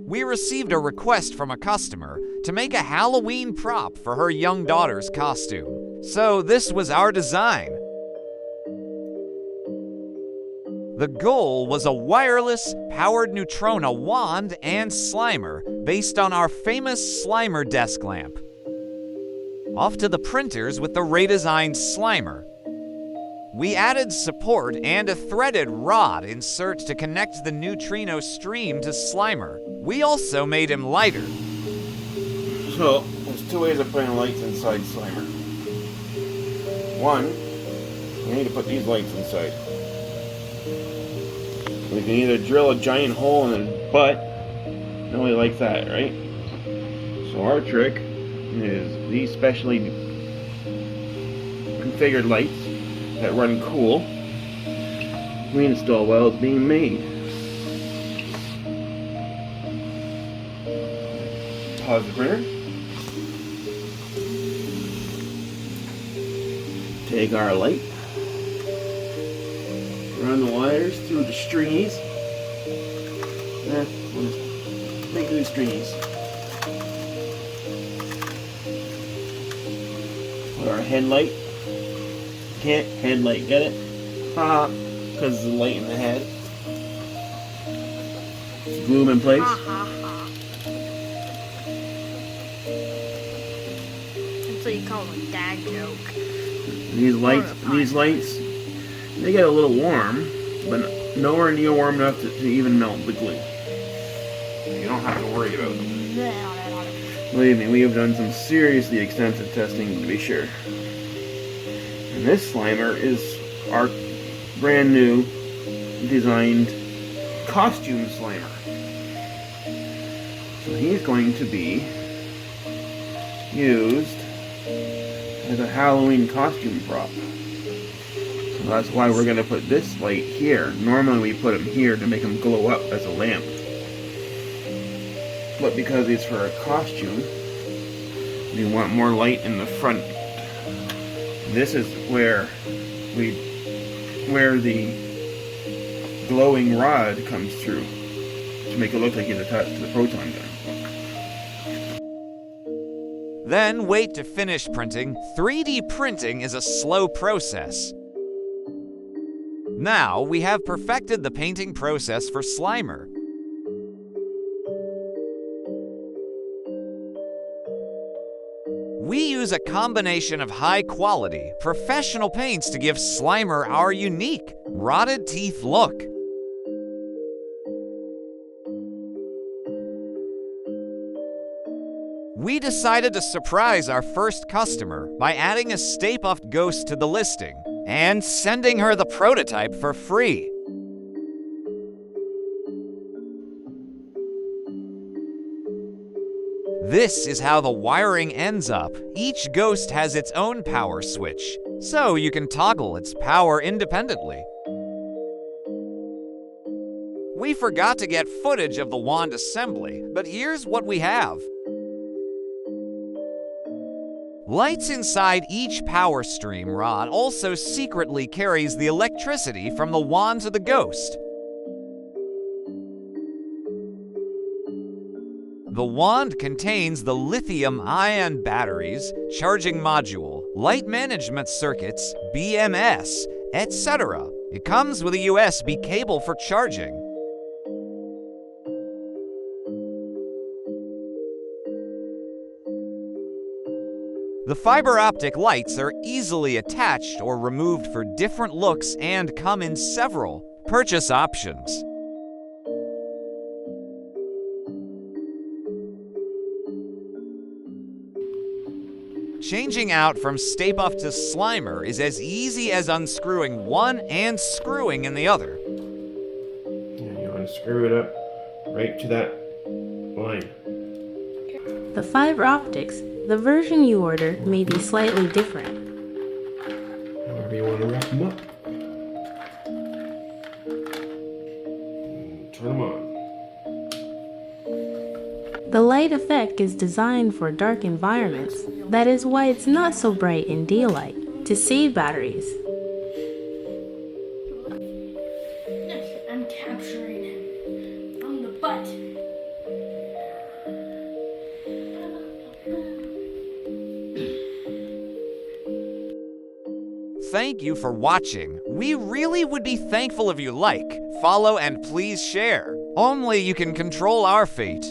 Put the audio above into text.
We received a request from a customer to make a Halloween prop for her young daughter's costume. So this was our design. The goal was a wireless, powered Neutrona wand and Slimer based on our famous Slimer desk lamp. Off to the printers with the redesigned Slimer. We added support and a threaded rod insert to connect the neutrino stream to Slimer. We also made him lighter. So, there's two ways of putting lights inside Slimer. One, we need to put these lights inside. We can either drill a giant hole in his butt. Nobody likes that, right? So our trick is these specially configured lights that run cool. We install while it's being made. Pause the printer. Take our light. Run the wires through the stringies. We'll just make these stringies. Put our headlight. Can't headlight, get it? Haha, because of the light in the head. Glue them in place. That's what you call a dad joke. These lights, they get a little warm, but nowhere near warm enough to even melt the glue. You don't have to worry about it. Believe me, we have done some seriously extensive testing to be sure. And this Slimer is our brand new designed costume Slimer. So he's going to be used as a Halloween costume prop. So that's why we're going to put this light here. Normally we put him here to make him glow up as a lamp. But because it's for a costume, we want more light in the front. This is where the glowing rod comes through to make it look like he's attached to the proton gun. Then wait to finish printing. 3D printing is a slow process. Now we have perfected the painting process for Slimer. We use a combination of high-quality, professional paints to give Slimer our unique, rotted teeth look. We decided to surprise our first customer by adding a Stay Puft Ghost to the listing and sending her the prototype for free. This is how the wiring ends up. Each ghost has its own power switch, so you can toggle its power independently. We forgot to get footage of the wand assembly, but here's what we have. Lights inside each power stream rod also secretly carries the electricity from the wand to the ghost. The wand contains the lithium-ion batteries, charging module, light management circuits, BMS, etc. It comes with a USB cable for charging. The fiber optic lights are easily attached or removed for different looks and come in several purchase options. Changing out from Stay Puft to Slimer is as easy as unscrewing one and screwing in the other. And you want to screw it up right to that line. The fiber optics, the version you order, may be slightly different. However you want to wrap them up. And turn them on. The light effect is designed for dark environments. That is why it's not so bright in daylight, to save batteries. Yes, I'm capturing him from the butt. thank you for watching. We really would be thankful if you like, follow, and please share. Only you can control our fate.